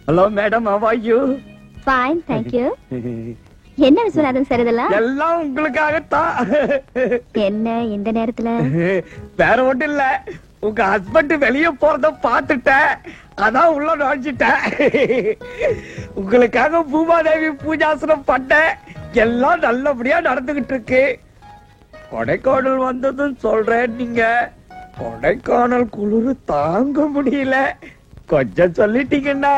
Hello madam, how are you? Fine, thank you. என்ன Viswanathan sir இதெல்லாம்? எல்லாம் உங்களுக்காகத்தான். என்ன இந்த நேரத்துல? வேற ஒண்ணும் இல்ல, உங்க ஹஸ்பண்ட் வெளிய போறத பாத்துட்டேன், அதான் உள்ள நுழைஞ்சிட்டேன். உங்களுக்காக பூமாதேவி பூஜாசனம் பண்ணேன், எல்லாம் நல்லபடியா நடந்துகிட்டு இருக்கு. கொடைக்கானல் வந்ததும் சொல்றேன், நீங்க கொடைக்கானல் குளிர் தாங்க முடியல, கொஞ்சம் சொல்லிட்டீங்கன்னா.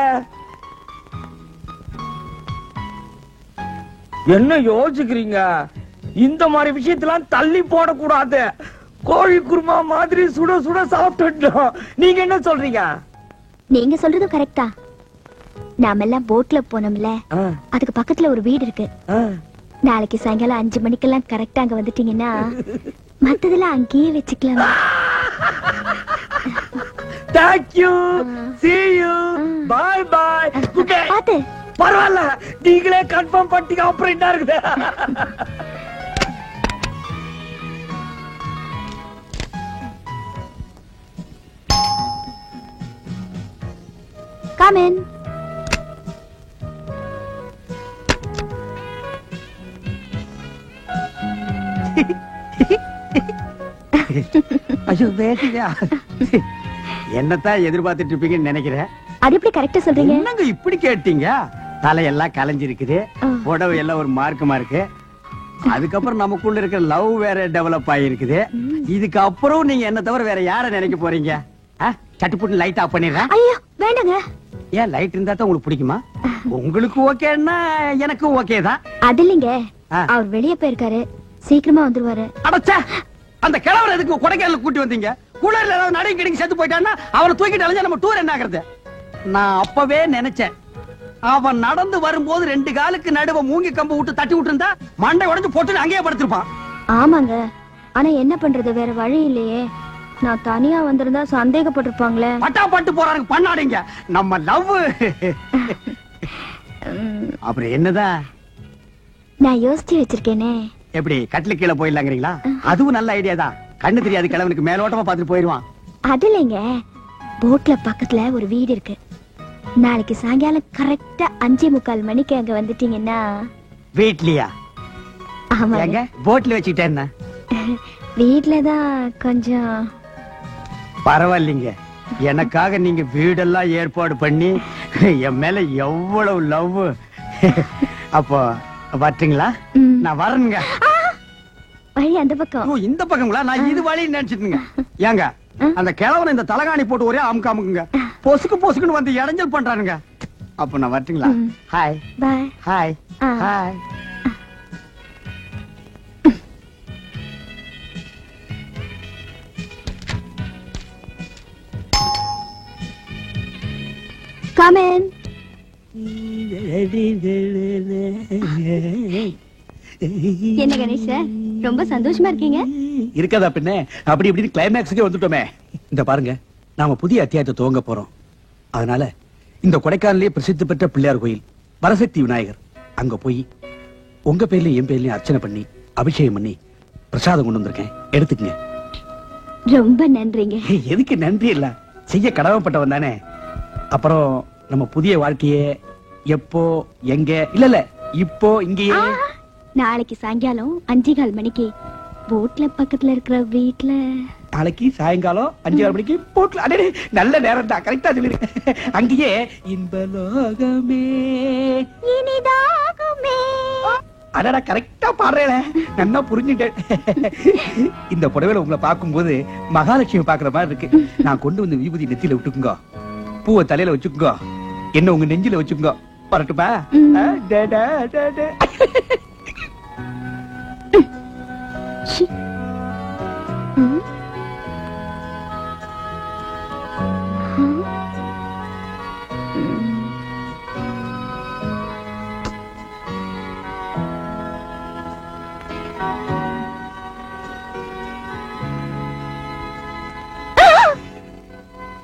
என்ன யோசிக்கிறீங்க? இந்த மாதிரி விஷயத்தெல்லாம் தள்ளி போடக்கூடாது. கோழி குருமா மாதிரி சுட சுட சாப்பிட்டுட்டோம். நீங்க என்ன சொல்றீங்க? நீங்க சொல்றது கரெக்டா. நாம எல்லாம் போட்ல போனோம்ல, அதுக்கு பக்கத்துல ஒரு வீடு இருக்கு. நாளைக்கு சாயங்காலம் 5 மணிக்கெல்லாம் கரெக்டா அங்க வந்துட்டீங்கன்னா மத்ததெல்லாம் அங்கேயே வச்சுக்கலாம். Thank you. See you. Bye bye. Okay. பாத்து. பரவாயில்ல, நீங்களே கன்ஃபார்ம் பண்ணிட்டீங்க. அப்புறம் என்ன இருக்குது? Come in. ஐயோ வேலையா? என்னத்தான் எதிர்பார்த்துட்டு இருப்பீங்கன்னு நினைக்கிறேன். அது எப்படி கரெக்டா சொல்றீங்க? என்னங்க இப்படி கேட்டீங்க? தலையெல்லாம் கலைஞ்சிருக்குது, புடவை எல்லாம் ஒரு மார்க்கமா இருக்கு, அதுக்கப்புறம் நமக்குள்ள இருக்கிற லவ் வேற டெவலப் ஆகிருக்குது. இதுக்கு அப்புறம் நீங்க என்ன தவிர வேற யார நினைக்க போறீங்க? சட்டுப்புட்டு லைட் ஆஃப் பண்ணிடுறேன். ஐயோ வேண்டாங்க. ஏன் லைட் இருந்தா தான் உங்களுக்கு பிடிக்குமா? உங்களுக்கு ஓகேன்னா எனக்கும் ஓகே தான். அது இல்லைங்க, அவர் வெளியே போயிருக்காரு, சீக்கிரமா வந்துருவாரு. அடச்சே, அந்த கிழவர் எதுக்கு கொடைக்கானல் கூட்டி வந்தீங்க? குளர்ல ஏதாவது நடையும் கிடைக்கு செத்து போயிட்டான்னா அவனை தூக்கிட்டு அலைஞ்சா நம்ம டூர் என்ன ஆகுறது? நான் அப்பவே நினைச்சேன், அவன் நடந்து வரும்போது 2 காலுக்கு நடுவ மூங்கி கம்பு விட்டு தட்டி விட்டு இருந்தா மண்டை உடைஞ்சு போட்டு அங்கேயே படுத்திருப்பான். ஆமாங்க, ஆனா என்ன பண்றது, வேற வழி இல்லையே. நான் தனியா வந்திருந்தா சந்தேகப்பட்டிருப்பாங்களே. பட்டா பட்டு போறாங்க பண்ணாடிங்க நம்ம லவ். அப்புறம் என்னதான் நான் யோசிச்சு வச்சிருக்கேனே. எப்படி கட்டில கீழே போயிடலாங்கிறீங்களா? அதுவும் நல்ல ஐடியா தான். கண்ணு தெரியாது கிழவனுக்கு மேலோட்டமா பார்த்துட்டு போயிடுவான். அது இல்லைங்க, போட்ல பக்கத்துல ஒரு வீடு இருக்கு. நாளைக்கு சாயங்காலம் கரெக்டா 5:45 மணிக்கு அங்க வந்துட்டீங்கன்னா. வீட்லயா? ஆமாங்க. போட்ல வச்சுக்கிட்டேன். வீட்லதான் கொஞ்சம். பரவாயில்லைங்க, எனக்காக நீங்க வீடெல்லாம் ஏற்பாடு பண்ணி என் மேல எவ்வளவு லவ். அப்போ வரட்டுங்களா? நான் வரணுங்க. வழி அந்த பக்கம். இந்த பக்கங்களா? நான் இது வழி நினைச்சிட்டுங்க. ஏங்க அந்த கிழவனை இந்த தலகாணி போட்டு ஒரே அமுக்கு அமுக்குங்க, பொசுக்கு பொசுக்குன்னு வந்து இடைஞ்சல் பண்றானுங்க. அப்ப நான் வரட்டுங்களா? Hi bye. Hi hi. Come in. என்ன கணேஷ் சார், ரொம்ப சந்தோஷமா இருக்கீங்க? இருக்காதா பின்ன, அப்படி இப்படி கிளைமேக்ஸுக்கே வந்துட்டோமே. இந்த பாருங்க, நாம புதிய அத்தியாயத்தை துவங்க போறோம். அதனால இந்த கொடைக்கானலே பிரசித்தி பெற்ற பிள்ளையார் கோயில் வரசக்தி விநாயகர் அங்க போய் உங்க பேர்லயும் என் பேர்லயும் அர்ச்சனை பண்ணி அபிஷேகம் பண்ணி பிரசாதம் கொண்டு வந்திருக்கேன், எடுத்துக்கங்க. ரொம்ப நன்றிங்க. எதுக்கு நன்றி? இல்ல, செய்ய கடமைப்பட்டவன் தானே. அப்புறம் நம்ம புதிய வாழ்க்கையே எப்போ எங்க இல்ல இப்போ இங்கேயே. நாளைக்கு சாயங்காலம் 5:15 மணிக்கு போட்ல பக்கத்துல இருக்கிற வீட்ல. நாளைக்கு சாயங்காலம் 5:15 மணிக்கு போட்ல. அடே நல்ல நேரம் தான், கரெக்டா சொல்லிருக்க. அங்கேயே இன்பலோகமே இனிதாகுமே. அடடா கரெக்டா பாடுறேன், நல்லா புரிஞ்சுட்டேன். இந்த புடவையில உங்களை பார்க்கும்போது மகாலட்சுமி பாக்குற மாதிரி இருக்கு. நான் கொண்டு வந்து விபூதி நெத்தியில விட்டுக்குங்க, பூவை தலையில வச்சுக்குங்க, என்ன உங்க நெஞ்சில வச்சுக்குங்க. வரட்டுமா?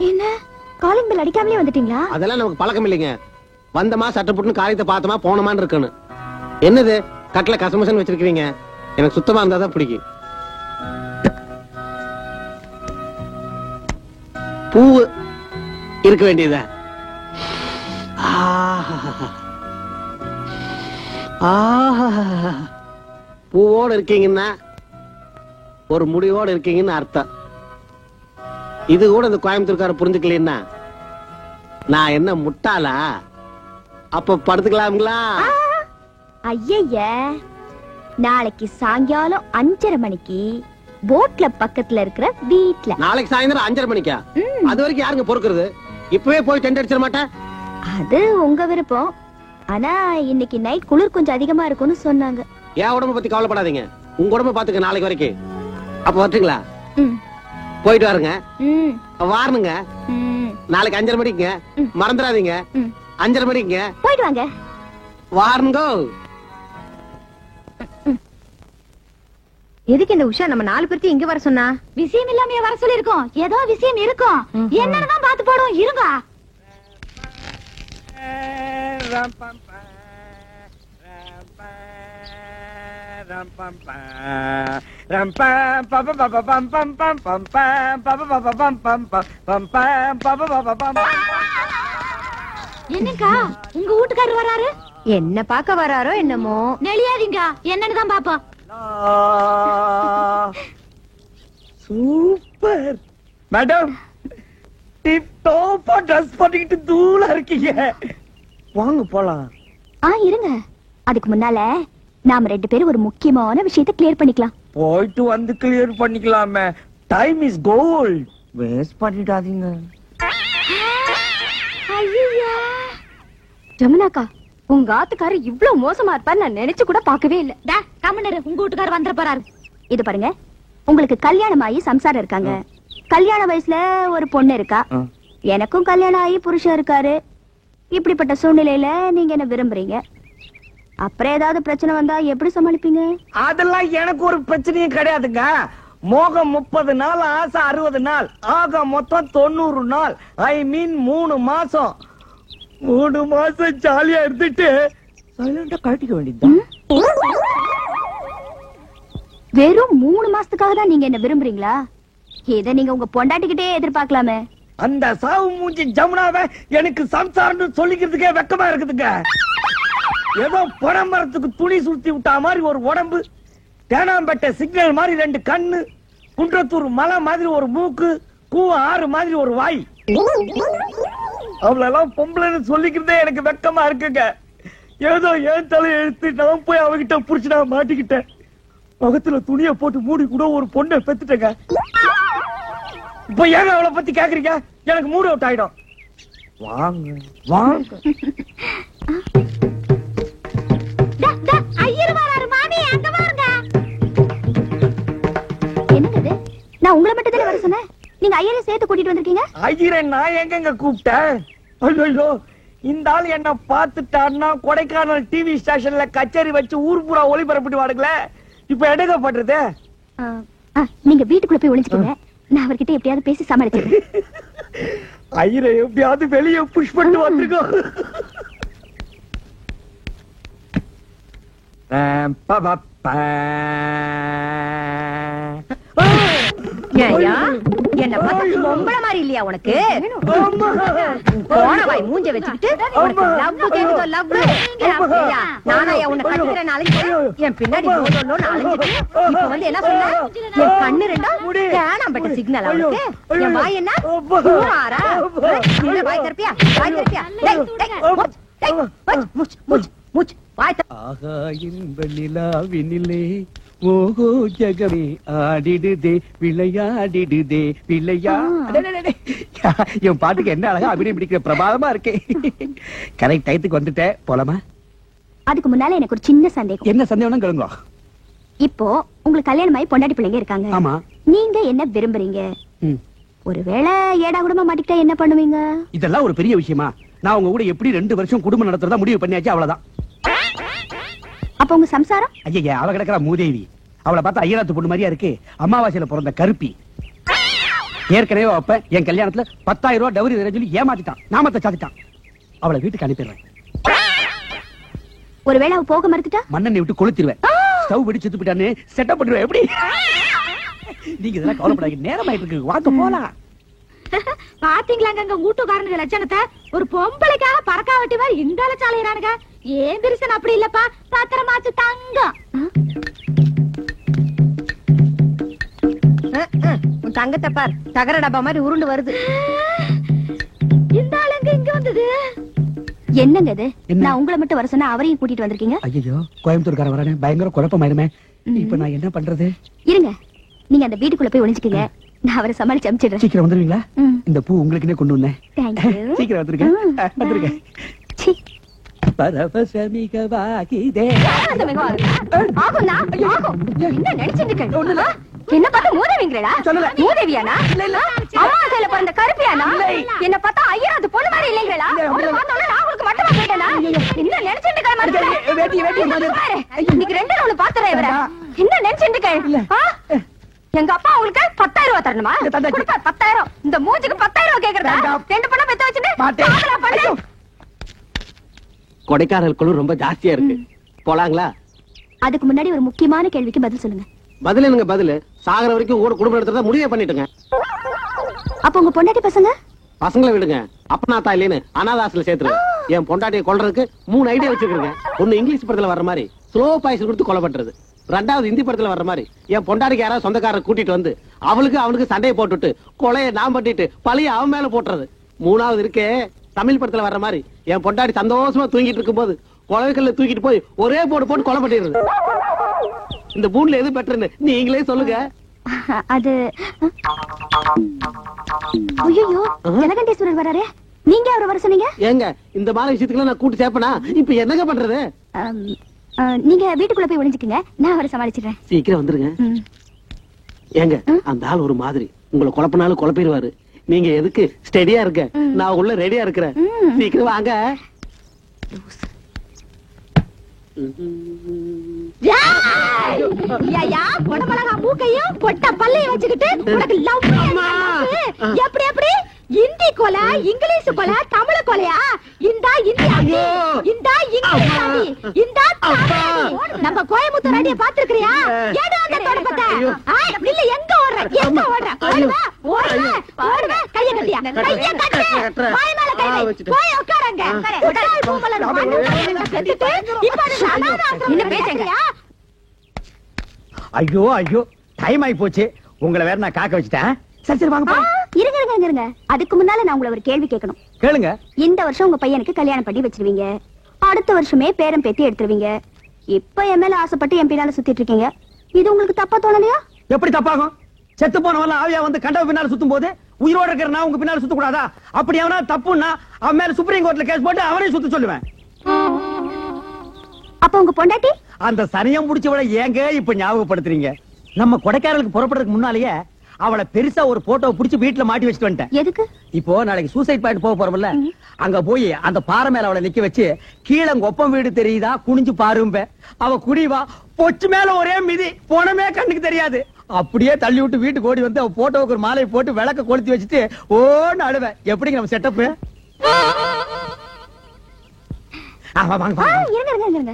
என்ன காலிங் பெல் அடிக்காமலே வந்துட்டீங்களா? அதெல்லாம் நமக்கு பழக்கம் இல்லைங்க. வந்தமா சட்டப்பட்டு காரியத்தை பார்த்தமா போனமான்னு இருக்கணும். என்னது கட்டில கசமசன்னு வச்சிருக்கீங்க? எனக்கு சுத்தமா இருந்தாதான் பிடிக்கும். பூ இருக்க வேண்டியதா? பூவோட இருக்கீங்கன்னா ஒரு முடிவோட இருக்கீங்கன்னு அர்த்தம். இது கூட இந்த கோயம்புத்தூர்கார புரிஞ்சுக்கலன்னா நான் என்ன முட்டாளா? அப்ப படுத்துக்கலாம்களா? ஐய, நாளைக்கு சாயங்காலம் 5:30 மணிக்கு போட்ல பக்கத்துல இருக்கிற வீட்ல. நாளைக்கு சாயந்தரம் 5:30 மணிக்கா? அது வரைக்கும் யாருங்க பொறுக்கிறது? இப்பவே போய் டென்ட் அடிச்சிட மாட்டேன். அது உங்க விருப்பம். ஆனா இன்னைக்கு நைட் குளிர் கொஞ்சம் அதிகமா இருக்கும்னு சொன்னாங்க. என் உடம்ப பத்தி கவலைப்படாதீங்க, உங்க உடம்ப பாத்துக்க நாளைக்கு வரைக்கும். அப்ப வரட்டுங்களா? ம். போயிட்டு வாருங்க. ம். வாரணுங்க. ம். நாளைக்கு 5:30 மணிக்குங்க. மறந்துடாதீங்க. 5:30 மணிக்குங்க. போயிட்டு வாங்க. வாருங்க. எதுக்கு இந்த உஷா நம்ம 4 பேருக்கு இங்க வர சொன்னா? விஷயம் இல்லாம வர சொல்லி இருக்கோம். ஏதோ விஷயம் இருக்கும். என்னன்னு பாத்து போடும். இருங்க. என்னக்கா உங்க வீட்டுக்காரர் வராரு? என்ன பாக்க வராரோ என்னமோ. நெளியாதீங்க, என்னன்னு தான் பாப்போம். சூப்பர் மேடம், டிப் டாப்பா ட்ரெஸ் பண்ணிக்கிட்டு தூளா இருக்கீங்க. வாங்க போலாம். இருங்க, அதுக்கு முன்னால நாம 2 பேரும் ஒரு முக்கியமான விஷயத்தை கிளியர் பண்ணிக்கலாம். போயிட்டு வந்து கிளியர் பண்ணிக்கலாமே. டைம் இஸ் கோல்ட், வேஸ்ட் பண்ணிடாதீங்க. ஐயா ஜமுனாக்கா, உங்க ஆத்துக்காரர் இவ்வளவு மோசமா இருப்பாரு நான் நினைச்சு கூட பார்க்கவே இல்ல. கமனரு, உங்க வீட்டுக்காரர் வந்துற போறாரு. இது பாருங்க, உங்களுக்கு கல்யாணம் ஆகி சம்சாரம் இருக்காங்க. கல்யாண வயசுல ஒரு பொண்ணு இருக்கா. எனக்கும் கல்யாணம் ஆகி புருஷன் இருக்காரு. இப்படிப்பட்ட சூழ்நிலையில நீங்க என்ன விரும்புறீங்க? அப்புறம் ஏதாவது பிரச்சனை வந்தா எப்படி சமாளிப்பீங்க? அதெல்லாம் எனக்கு ஒரு பிரச்சனையும் கிடையாதுங்க. மோகம் 30 நாள், ஆசை 60 நாள், ஆக மொத்தம் 90 நாள். ஐ மீன் 3 மாசம். 3 மாசம் ஜாலியா இருந்துட்டு சைலண்டா கட்டிக்க வேண்டியதுதான். வெறும் 3 மாசத்துக்காக தான் நீங்க என்ன விரும்புறீங்களா? இத நீங்க உங்க பொண்டாட்டிக்கிட்டே எதிர்பார்க்கலாமே. அந்த சாவு மூஞ்சி ஜமுனாவை எனக்கு சம்சாரம்னு சொல்லிக்கிறதுக்கே வெக்கமா இருக்குதுங்க. ஏதோ பனமரத்துக்கு துணி சுத்தி விட்டா மாதிரி ஒரு உடம்பு, தேனாம்பேட்டை சிக்னல் மாதிரி 2 கண்ணு, குன்றத்தூர் மலை மாதிரி ஒரு மூக்கு, கூவ ஆறு மாதிரி ஒரு வாய். அவளெல்லாம் பொம்பளைன்னு சொல்லிக்கிறதே எனக்கு வெக்கமா இருக்குங்க. ஏதோ ஏன் தலை எழுத்து நான் போய் அவகிட்ட புடிச்சு நான் மாட்டிக்கிட்டேன். முகத்துல துணிய போட்டு மூடி கூட ஒரு பொண்ணை பெத்துட்டேங்க. இப்ப ஏங்க அவளை பத்தி கேக்குறீங்க? எனக்கு மூட் அவுட் ஆயிடும். வாங்க வாங்க. என்னது, நான் உங்களை மட்டும் தானே வர சொன்னேன். நீங்க ஐயரை சேர்த்து கூட்டிட்டு வந்திருக்கீங்க. ஐயரை நான் எங்க கூப்பிட்டேன்? ஐயோ, இந்த ஆள் என்ன பாத்துட்டாருன்னா கொடைக்கானல் டிவி ஸ்டேஷன்ல கச்சேரி வச்சு ஊர் பூரா ஒளிபரப்பிட்டு வாடுங்களே. இப்ப எடுக்க பண்றது. நீங்க வீட்டுக்குள்ள போய் ஒளிஞ்சுக்கீங்க. நான் அவர்கிட்ட எப்படியாவது பேசி சமாளிச்சிருக்கேன். ஐயரை எப்படியாவது வெளியே புஷ் பண்ணிட்டு வந்திருக்கோம். என்ன பார்த்து பொம்பளை மாதிரி இல்லையா உனக்கு? போன வாய் மூஞ்ச வச்சுக்கிட்டு உனக்கு லவ் கேக்குதோ லவ்? நானா உன்னை கட்டுக்கிறேன் அலைஞ்சு என் பின்னாடி அலைஞ்சிட்டு இப்ப வந்து என்ன சொன்ன? என் கண்ணு ரெண்டா தேனாம்பட்ட சிக்னல் அவளுக்கு. என் வாய் என்ன ஆறா? வாய் திறப்பியா? வாய் திறப்பியா? மூச்சு வாய். ஆகா இன்ப நிலாவினிலே ஓஹோ ஜகமே ஆடிடுதே விளையாடிடுதே விளையா. என் பாட்டுக்கு என்ன அழகா அபிநயம் பிடிக்கிற பிரபாதமா இருக்கே. கரெக்ட் டயத்துக்கு வந்துட்டேன். போலாமா? அதுக்கு முன்னால எனக்கு ஒரு சின்ன சந்தேகம். என்ன சந்தேகம் கேளுங்க. இப்போ உங்களுக்கு கல்யாணம் ஆகி பொண்டாட்டி பிள்ளைங்க இருக்காங்க. ஆமா. நீங்க என்ன விரும்புறீங்க? ஒருவேளை ஏடா குடும்பம் மாட்டிக்கிட்டா என்ன பண்ணுவீங்க? இதெல்லாம் ஒரு பெரிய விஷயமா? நான் உங்க கூட எப்படி 2 வருஷம் குடும்பம் நடத்துறதா முடிவு பண்ணியாச்சு, அவ்வளவுதான். அப்ப உங்க சம்சாரம்? ஐயா, அவளை கிடக்குற மூதேவி. அவளை பார்த்தா ஐயராத்து பொண்ணு மாதிரியா இருக்கு. அமாவாசையில பிறந்த கருப்பி. ஏற்கனவே அப்ப என் கல்யாணத்துல 10,000 ரூபாய் டவுரி சொல்லி ஏமாத்திட்டான். நாமத்தை சாத்திட்டான். அவளை வீட்டுக்கு அனுப்பிடுறேன். ஒருவேளை அவ போக மறுத்துட்டா? மண்ணெண்ணை விட்டு கொளுத்திடுவேன். ஸ்டவ் வெடி செத்து போயிட்டான்னு செட்டப் பண்ணிடுவேன். எப்படி? நீங்க இதெல்லாம் கவலைப்படாதீங்க. நேரம் ஆயிட்டு இருக்கு, வாங்க போலாம். பாத்தீங்களாங்க அங்க வீட்டுக்காரனுங்க லட்சணத்தை ஒரு பொம்பளைக்காக பறக்கா வெட்டி மாதிரி இங்கால சாலையிறானுங்க. ஏன் பிரிசன் அப்படி இல்லப்பா, பத்திரமாச்சு தங்கம். உன் தங்கத்தை பார், தகர டப்பா மாதிரி உருண்டு வருது. இந்த ஆளுங்க இங்க வந்தது என்னங்க இது? என்ன? நான் உங்களை மட்டும் வர சொன்னா அவரையும் கூட்டிட்டு வந்திருக்கீங்க. ஐயோ, கோயம்புத்தூர்கார வரானே, பயங்கர குழப்பமாயிடுமே. இப்ப நான் என்ன பண்றது? இருங்க, நீங்க அந்த வீட்டுக்குள்ள போய் ஒளிஞ்சுக்கீங்க. நான் அவரை சமாளிச்சு அனுப்பிச்சிடுறேன். சீக்கிரம் வந்துருவீங்களா? ம். இந்த பூ உங்களுக்குன்னே கொண்டு வந்தேன். Thank you. சீக்கிரம் வந்துருக்கேன். வந்துருக்கேன். சீ. பரவசமிகவாகிதே. ஆகும்னா? ஆகும். என்ன நினைச்சிட்டு இருக்க? என்ன பார்த்தா மூதேவிங்களா? சொல்லல. மூதேவியானா? அம்மா கையில பிறந்த கருப்பியானா? என்ன பார்த்தா ஐயராது பொண்ணு மாதிரி இல்லைங்களா? அவரை பார்த்தோன்னே நான் உங்களுக்கு மட்டுமா கேட்டேனா? என்ன நினைச்சிட்டு இருக்க மாதிரி? பாரு, இன்னைக்கு 2 நாள் பாத்துறேன் இவரை. என்ன நினைச்சிட்டு இருக்க? எங்க அப்பா உங்களுக்கு 10,000 ரூபாய் தரணுமா? கொடுப்பா 10,000. இந்த மூஞ்சிக்கு 10,000 ரூபாய் கேக்குறதா? 2 பொண்ணை பெத்து வச்சுட்டு காதலா பண்ணு. கொடைக்கானல் குழு ரொம்ப ஜாஸ்தியா இருக்கு, போலாங்களா? அதுக்கு முன்னாடி ஒரு முக்கியமான கேள்விக்கு பதில் சொல்லுங்க. பதில் என்னங்க பதில்? சாகர வரைக்கும் கூட குடும்பம் எடுத்துறதா முடிவே பண்ணிட்டுங்க. அப்ப உங்க பொண்டாட்டி பசங்க? பசங்களை விடுங்க, அப்பனா தா இல்லைன்னு அனாதாசில சேர்த்துருங்க. என் பொண்டாட்டியை கொல்றதுக்கு 3 ஐடியா வச்சிருக்கேங்க. ஒண்ணு இங்கிலீஷ் படத்துல வர்ற மாதிரி ஸ்லோ பாய்ஸ் கொடுத்து கொலை பண்றது. 2வது ஹிந்தி படத்துல வர்ற மாதிரி என் பொண்டாட்டிக்கு யாராவது சொந்தக்காரரை கூட்டிட்டு வந்து அவனுக்கு சண்டையை போட்டுட்டு கொலையை நான் பண்ணிட்டு பழைய அவன் மேல போட்டுறது. 3வது இருக்கே தமிழ் படத்துல வர்ற மாதிரி என் பொண்டாட்டி சந்தோஷமா தூங்கிட்டு இருக்கும் போது கொலைக்கல்ல தூக்கிட்டு போய் ஒரே போட்டு கொலை பண்ணிடுறது. இந்த 3ல எது பெட்டர்னு நீங்களே சொல்லுங்க. அது ஐயோ, ஜலகண்டேஸ்வரர் வராரே, நீங்க அவரை வர சொன்னீங்க? ஏங்க இந்த மாதிரி விஷயத்துக்குலாம் நான் கூட்டு சேர்ப்பனா? இப்ப என்னங்க பண்றது? நீங்க வீட்டுக்குள்ள போய் ஒளிஞ்சுக்கங்க, நான் அவரை சமாளிச்சிடுறேன். சீக்கிரம் வந்துருங்க. ஏங்க அந்த ஆள் ஒரு மாதிரி உங்களை குழப்பினாலும் குழப்பிடுவாரு. நீங்க எதுக்கு ஸ்டெடியா இருக்க, நான் உள்ள ரெடியா இருக்கிறேன். சீக்கிரம் வாங்க. கொடமலகா மூக்கையும் பொட்ட பல்லையும் வச்சுக்கிட்டு உனக்கு லவ் எப்படி எப்படி இந்தி கொலை, இங்கிலீஷ் கொலை, தமிழ் கொலையா? இந்தா இந்தி அடி, இந்தா இங்கிலீஷ் அடி, இந்தா தமிழ் அடி. நம்ம கோயம்புத்தூர் அடியை பாத்துக்கிறியா? ஏடா அந்த தொடப்பத்தை இல்ல, எங்க ஓடுற? ஓடுவ கைய கட்டியா? கைய கட்டு, வாய் மேல கை வை. போய் உட்காருங்க. உடல் பூமலர் செத்துட்டு இப்ப என்ன பேசுறியா? ஐயோ ஐயோ, டைம் ஆயி போச்சு. உங்களை வேற நான் காக்க வச்சுட்டேன். சரி சரி வாங்க போலாம். இருங்க, அதுக்கு முன்னால நான் உங்களை ஒரு கேள்வி கேட்கணும். கேளுங்க. இந்த வருஷம் உங்க பையனுக்கு கல்யாணம் பண்ணி வச்சிருவீங்க, அடுத்த வருஷமே பேரம் பேத்தி எடுத்துருவீங்க. இப்ப என் மேல ஆசைப்பட்டு என் பின்னால சுத்திட்டு இருக்கீங்க. இது உங்களுக்கு தப்பா தோணலையா? எப்படி தப்பாகும்? செத்து போனவன் ஆவியா வந்து கண்டவ பின்னால சுத்தும் போது உயிரோட இருக்கிற நான் உங்க பின்னால சுத்த கூடாதா? அப்படி அவனா தப்புன்னா அவன் மேல சுப்ரீம் கோர்ட்ல கேஸ் போட்டு அவனையும் சுத்த சொல்லுவேன். அப்ப உங்க பொண்டாட்டி? அந்த சனியம் முடிச்சவளை ஏங்க இப்ப ஞாபகப்படுத்துறீங்க? நம்ம கொடைக்கானலுக்கு புறப்படுறதுக்கு முன்னாலேயே அவளை பெருசா ஒரு போட்டோவை புடிச்சு வீட்டுல மாட்டி வச்சுட்டு வந்துட்டேன். எதுக்கு? இப்போ நாளைக்கு சூசைட் பாயிண்ட் போக போறோம்ல, அங்க போய் அந்த பாறை மேல அவளை நிக்க வச்சு கீழே ஒப்பம் வீடு தெரியுதா குனிஞ்சு பாரும்ப. அவ குடிவா பொச்சு மேல ஒரே மிதி, போனமே கண்ணுக்கு தெரியாது. அப்படியே தள்ளி விட்டு வீட்டுக்கு ஓடி வந்து அவ போட்டோவுக்கு ஒரு மாலையை போட்டு விளக்க கொளுத்தி வச்சுட்டு ஓன்னு அழுவேன். எப்படிங்க நம்ம செட்டப்? இருங்க,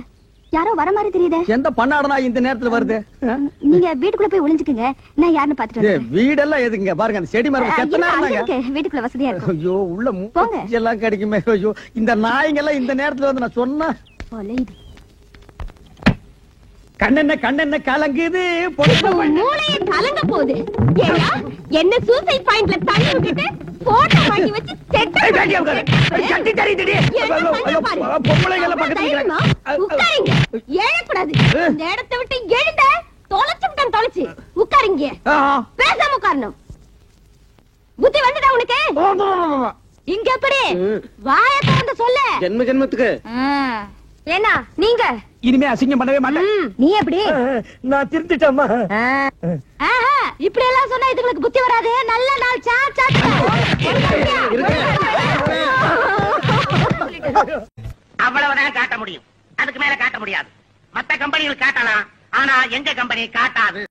யாரோ வர மாதிரி தெரியுதே. எந்த பண்ணாடனா இந்த நேரத்துல வருது? நீங்க வீட்டுக்குள்ள போய் ஒளிஞ்சுக்கங்க, நான் யாருன்னு பாத்துட்டு வரேன். வீடெல்லாம் எதுங்க? பாருங்க அந்த செடி மரம் செத்த நேரம். வீட்டுக்குள்ள வசதியா இருக்கும். ஐயோ, உள்ள மூச்சு எல்லாம் கிடைக்குமே. ஐயோ, இந்த நாய்ங்க எல்லாம் இந்த நேரத்துல வந்து நான் சொன்னா கண்ணென்ன கலங்குது, மூளையை கலங்க போகுது. என்ன சூசைட் பாயிண்ட்ல தள்ளி விட்டுட்டு போட்டோ மாட்டி வச்சு சட்டி தெரியுதுடி. உட்காருங்க. எழக்கூடாது. இந்த இடத்தை விட்டு எழுந்த தொலைச்சு உட்காருங்க. பேசாம உட்காரணும். புத்தி வந்துட்டா உனக்கு? இங்க எப்படி வாய திறந்து சொல்ல. ஜென்மத்துக்கு ஏன்னா நீங்க இனிமே அசிங்கம் பண்ணவே மாட்டேன். நீ எப்படி? நான் திருத்திட்டேம்மா. இப்படி எல்லாம் சொன்னா இதுங்களுக்கு புத்தி வராது. நல்ல நாள் அவ்வளவுதான் காட்ட முடியும், அதுக்கு மேல காட்ட முடியாது. மத்த கம்பெனிகள் காட்டலாம், ஆனா எங்க கம்பெனி காட்டாது.